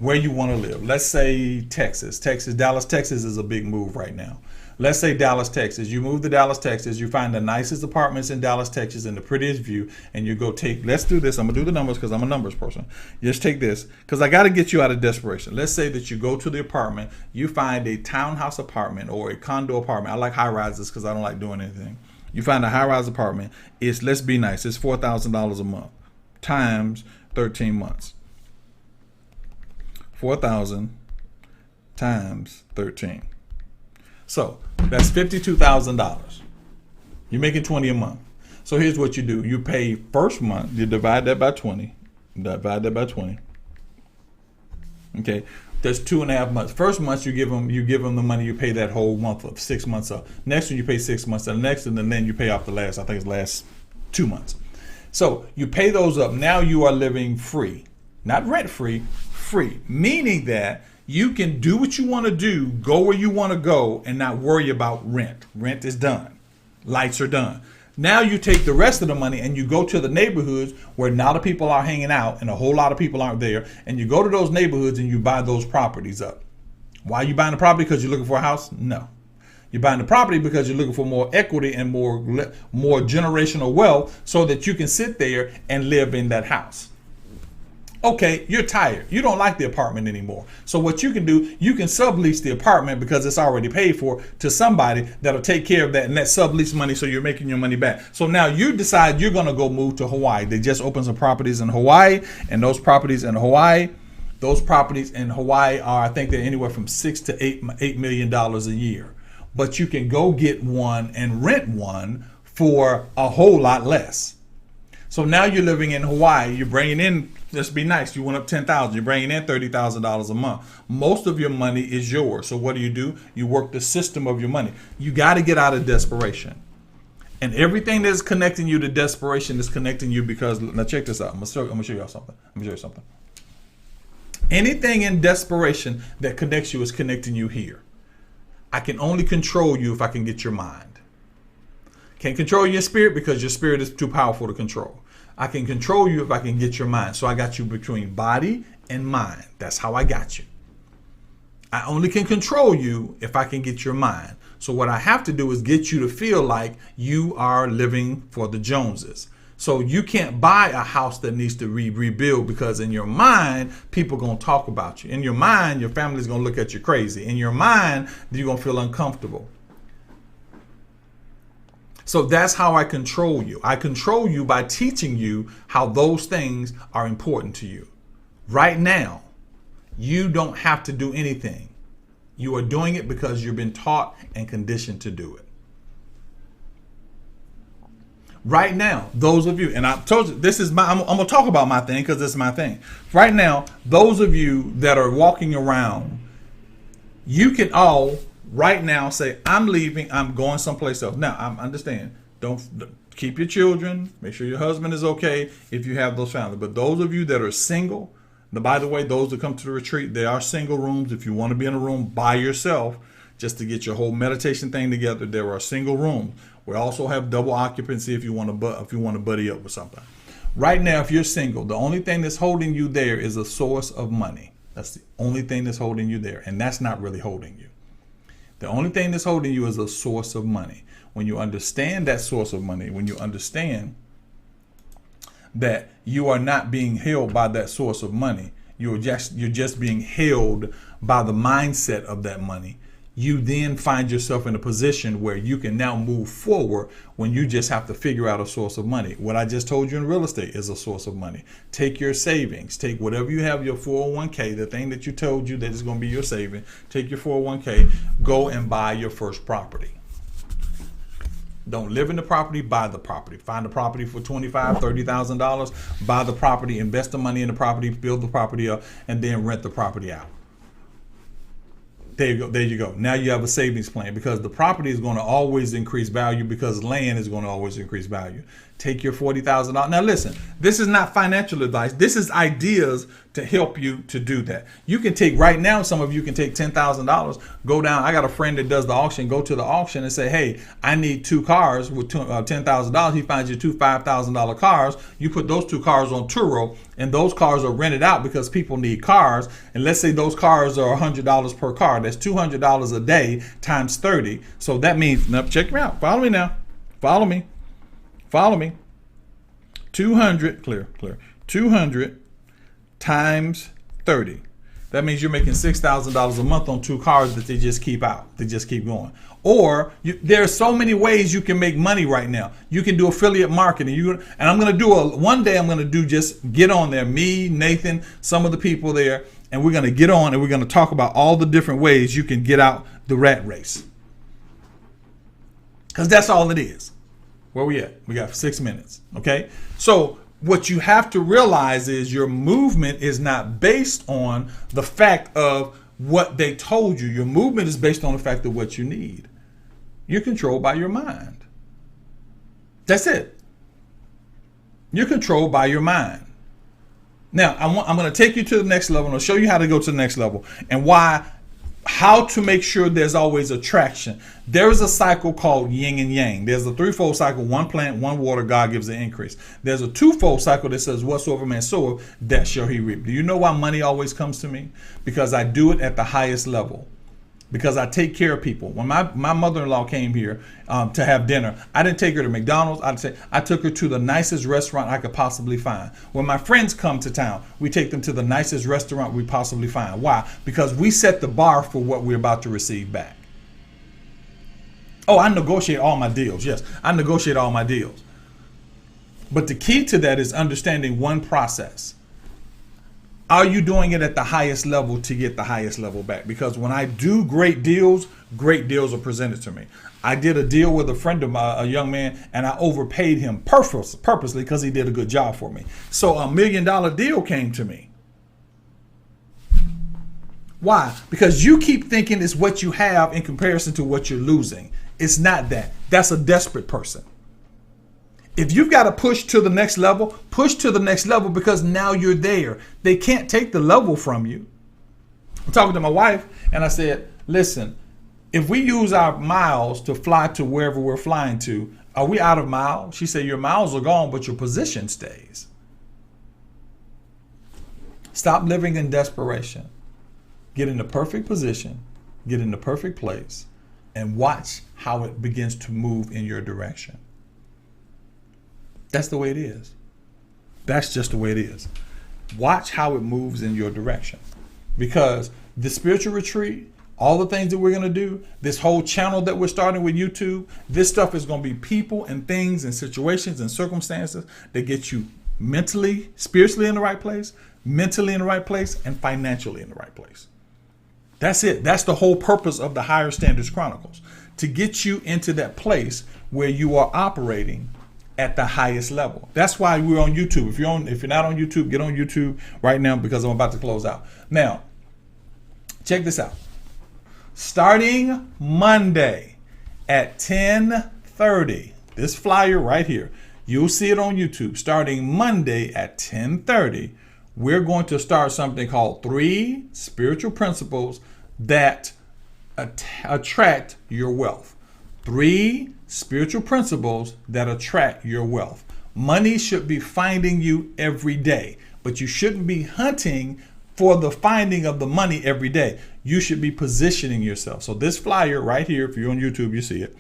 Let's say Texas. Dallas, Texas is a big move right now. Let's say Dallas, Texas. You move to Dallas, Texas. You find the nicest apartments in Dallas, Texas and the prettiest view. And you go let's do this. I'm going to do the numbers because I'm a numbers person. Just take this because I got to get you out of desperation. Let's say that you go to the apartment. You find a townhouse apartment or a condo apartment. I like high rises because I don't like doing anything. You find a high rise apartment. Let's be nice. It's $4,000 a month times 13 months. 4,000 times 13. So that's $52,000. You're making $20 a month. So here's what you do. You pay first month, you divide that by 20. Okay. That's 2.5 months. First month you give them the money, you pay that whole month of 6 months up. Next one you pay 6 months, and next and then you pay off the last, I think it's last 2 months. So you pay those up. Now you are living free. Not rent free, free. Meaning that you can do what you want to do, go where you want to go, and not worry about rent. Rent is done. Lights are done. Now you take the rest of the money and you go to the neighborhoods where not a people are hanging out and a whole lot of people aren't there. And you go to those neighborhoods and you buy those properties up. Why are you buying the property? Because you're looking for a house? No. You're buying the property because you're looking for more equity and more generational wealth so that you can sit there and live in that house. Okay, you're tired. You don't like the apartment anymore. So what you can do, you can sublease the apartment because it's already paid for to somebody that'll take care of that and that sublease money so you're making your money back. So now you decide you're going to go move to Hawaii. They just opened some properties in Hawaii, and those properties in Hawaii are, I think they're anywhere from $6 to $8 million a year. But you can go get one and rent one for a whole lot less. So now you're living in Hawaii. You're bringing in, let's be nice, you went up $10,000. You're bringing in $30,000 a month. Most of your money is yours. So what do? You work the system of your money. You got to get out of desperation. And everything that's connecting you to desperation is connecting you because, now check this out. I'm gonna show you something. Anything in desperation that connects you is connecting you here. I can only control you if I can get your mind. Can't control your spirit because your spirit is too powerful to control. I can control you if I can get your mind. So I got you between body and mind. That's how I got you. I only can control you if I can get your mind. So what I have to do is get you to feel like you are living for the Joneses. So you can't buy a house that needs to rebuild, because in your mind, people are going to talk about you. In your mind, your family's going to look at you crazy. In your mind, you're going to feel uncomfortable. So that's how I control you. I control you by teaching you how those things are important to you. Right now, you don't have to do anything. You are doing it because you've been taught and conditioned to do it. Right now, those of you, and I told you, this is I'm going to talk about my thing because this is my thing. Right now, those of you that are walking around, you can all right now say, I'm leaving, I'm going someplace else. Now, I understand. Don't keep your children. Make sure your husband is okay if you have those families. But those of you that are single, now, by the way, those that come to the retreat, there are single rooms. If you want to be in a room by yourself, just to get your whole meditation thing together, there are single rooms. We also have double occupancy if you want to buddy up with something. Right now, if you're single, the only thing that's holding you there is a source of money. That's the only thing that's holding you there, and that's not really holding you. The only thing that's holding you is a source of money. When you understand that source of money, when you understand that you are not being held by that source of money, you're just being held by the mindset of that money, you then find yourself in a position where you can now move forward when you just have to figure out a source of money. What I just told you in real estate is a source of money. Take your savings, take whatever you have, your 401k, the thing that you told you that is going to be your saving, take your 401k, go and buy your first property. Don't live in the property, buy the property. Find the property for $25,000, $30,000, buy the property, invest the money in the property, build the property up, and then rent the property out. There you go. There you go. Now you have a savings plan, because the property is going to always increase value, because land is going to always increase value. Take your $40,000. Now listen, this is not financial advice. This is ideas to help you to do that. You can take right now, some of you can take $10,000, go down. I got a friend that does the auction, go to the auction and say, hey, I need 2 cars with $10,000. He finds you 2 $5,000 cars. You put those 2 cars on Turo, and those cars are rented out because people need cars. And let's say those cars are $100 per car. That's $200 a day times 30. So that means, now check me out. Follow me now. Follow me. 200, clear. 200 times 30. That means you're making $6,000 a month on 2 cars that they just keep out. They just keep going. Or there are so many ways you can make money right now. You can do affiliate marketing. And I'm going to do one day I'm going to do just get on there. Me, Nathan, some of the people there, and we're going to get on and we're going to talk about all the different ways you can get out the rat race. Because that's all it is. Where we at? We got 6 minutes. Okay. So what you have to realize is your movement is not based on the fact of what they told you. Your movement is based on the fact of what you need. You're controlled by your mind. That's it. You're controlled by your mind. Now, I'm going to take you to the next level and I'll show you how to go to the next level and how to make sure there's always attraction. There is a cycle called yin and yang. There's a 3-fold cycle: 1 plant, 1 water, God gives the increase. There's a 2-fold cycle that says, whatsoever man soweth, that shall he reap. Do you know why money always comes to me? Because I do it at the highest level. Because I take care of people. When my mother-in-law came here to have dinner, I didn't take her to McDonald's. I took her to the nicest restaurant I could possibly find. When my friends come to town, we take them to the nicest restaurant we possibly find. Why? Because we set the bar for what we're about to receive back. Oh, I negotiate all my deals. Yes, I negotiate all my deals. But the key to that is understanding one process. Are you doing it at the highest level to get the highest level back? Because when I do great deals are presented to me. I did a deal with a friend of mine, a young man, and I overpaid him purposely because he did a good job for me. So $1 million deal came to me. Why? Because you keep thinking it's what you have in comparison to what you're losing. It's not that. That's a desperate person. If you've got to push to the next level, push to the next level, because now you're there. They can't take the level from you. I'm talking to my wife and I said, listen, if we use our miles to fly to wherever we're flying to, Are we out of miles? She said, your miles are gone, but your position stays. Stop living in desperation. Get in the perfect position, get in the perfect place, and watch how it begins to move in your direction. That's the way it is. That's just the way it is. Watch how it moves in your direction. Because the spiritual retreat, all the things that we're going to do, this whole channel that we're starting with YouTube, this stuff is going to be people and things and situations and circumstances that get you mentally, spiritually in the right place, mentally in the right place, and financially in the right place. That's it. That's the whole purpose of the Higher Standards Chronicles, to get you into that place where you are operating at the highest level. That's why we're on YouTube. If you're not on YouTube, get on YouTube right now, because I'm about to close out. Now, check this out. Starting Monday at 10:30, this flyer right here, you'll see it on YouTube. Starting Monday at 10:30, we're going to start something called 3 spiritual principles that attract your wealth. 3 spiritual principles that attract your wealth. Money should be finding you every day, but you shouldn't be hunting for the finding of the money every day. You should be positioning yourself. So this flyer right here, if you're on YouTube, you see it.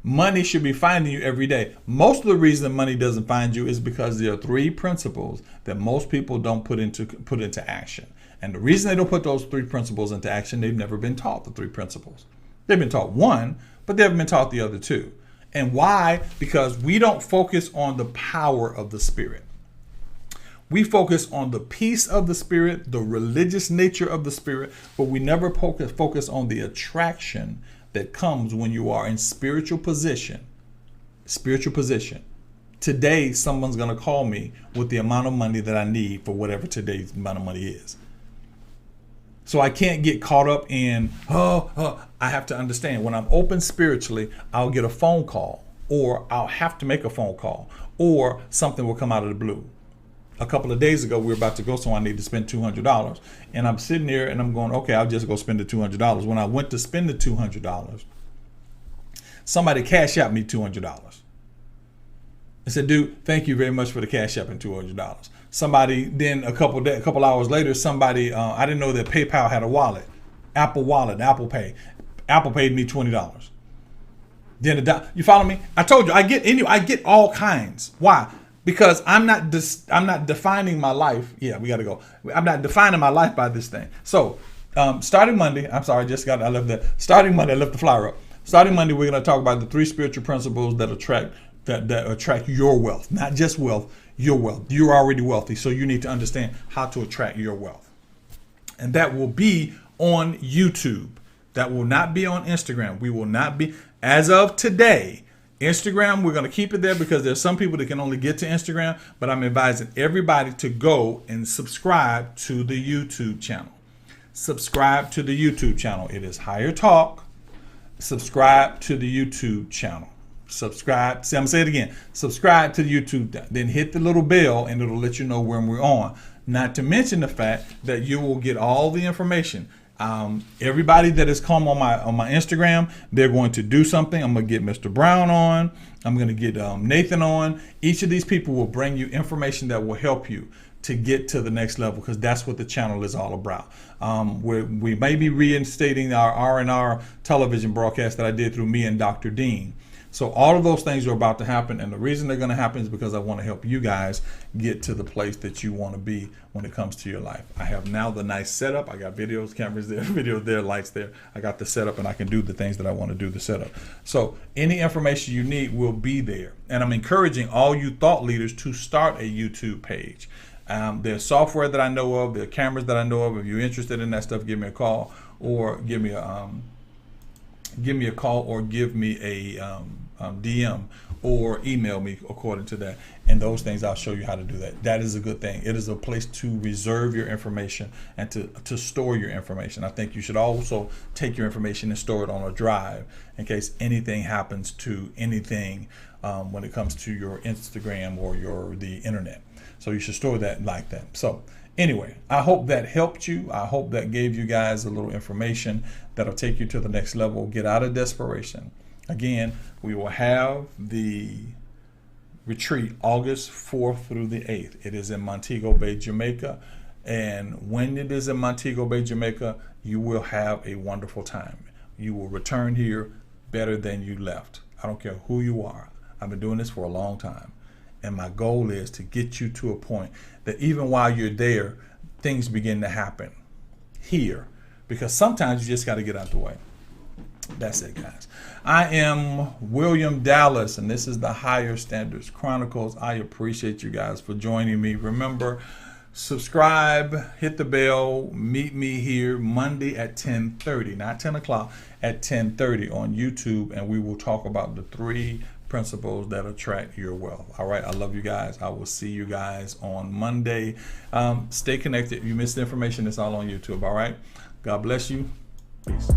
Money should be finding you every day. Most of the reason money doesn't find you is because there are 3 principles that most people don't put into action. And the reason they don't put those 3 principles into action, they've never been taught the 3 principles. They've been taught 1, but they haven't been taught the other 2. And why? Because we don't focus on the power of the Spirit. We focus on the peace of the Spirit, the religious nature of the Spirit, but we never focus on the attraction that comes when you are in spiritual position. Spiritual position. Today, someone's going to call me with the amount of money that I need for whatever today's amount of money is. So I can't get caught up in, I have to understand, when I'm open spiritually, I'll get a phone call, or I'll have to make a phone call, or something will come out of the blue. A couple of days ago, we were about to go somewhere. I need to spend $200. And I'm sitting there and I'm going, okay, I'll just go spend the $200. When I went to spend the $200, somebody cash out me $200. I said, dude, thank you very much for the cash app and $200. Somebody, then a couple hours later, somebody, I didn't know that PayPal had a wallet, Apple Pay. Apple paid me $20. Then you follow me? I told you, I get all kinds. Why? Because I'm not defining my life. Yeah, we got to go. I'm not defining my life by this thing. So starting Monday, I left that. Starting Monday, I left the flyer up. Starting Monday, we're going to talk about the 3 spiritual principles that attract your wealth. Not just wealth, your wealth. You're already wealthy, so you need to understand how to attract your wealth. And that will be on YouTube. That will not be on Instagram. We will not be, as of today, Instagram, we're going to keep it there because there's some people that can only get to Instagram, but I'm advising everybody to go and subscribe to the YouTube channel. Subscribe to the YouTube channel. It is Higher Talk. Subscribe to the YouTube channel. Subscribe. See, I'm going to say it again. Subscribe to the YouTube. Then hit the little bell and it'll let you know when we're on. Not to mention the fact that you will get all the information. Everybody that has come on my Instagram, they're going to do something. I'm going to get Mr. Brown on. I'm going to get Nathan on. Each of these people will bring you information that will help you to get to the next level, because that's what the channel is all about. We may be reinstating our R&R television broadcast that I did through me and Dr. Dean. So all of those things are about to happen, and the reason they're going to happen is because I want to help you guys get to the place that you want to be when it comes to your life. I have now the nice setup. I got videos, cameras there, videos there, lights there. I got the setup, and I can do the things that I want to do the setup. So any information you need will be there. And I'm encouraging all you thought leaders to start a YouTube page. There's software that I know of. There are cameras that I know of. If you're interested in that stuff, give me a call, or give me a DM, or email me according to that. And those things, I'll show you how to do that. That is a good thing. It is a place to reserve your information and to store your information. I think you should also take your information and store it on a drive in case anything happens to anything when it comes to your Instagram or the internet. So you should store that like that. So anyway, I hope that helped you. I hope that gave you guys a little information that'll take you to the next level. Get out of desperation. Again, we will have the retreat August 4th through the 8th. It is in Montego Bay, Jamaica. And when it is in Montego Bay, Jamaica, you will have a wonderful time. You will return here better than you left. I don't care who you are. I've been doing this for a long time. And my goal is to get you to a point that even while you're there, things begin to happen here. Because sometimes you just got to get out the way. That's it, guys. I am William Dallas, and this is the Higher Standards Chronicles. I appreciate you guys for joining me. Remember, subscribe, hit the bell, meet me here Monday at 10:30, not 10 o'clock, at 10:30 on YouTube, and we will talk about the 3 principles that attract your wealth. All right, I love you guys. I will see you guys on Monday. Stay connected. If you missed the information, it's all on YouTube. All right, God bless you. Peace.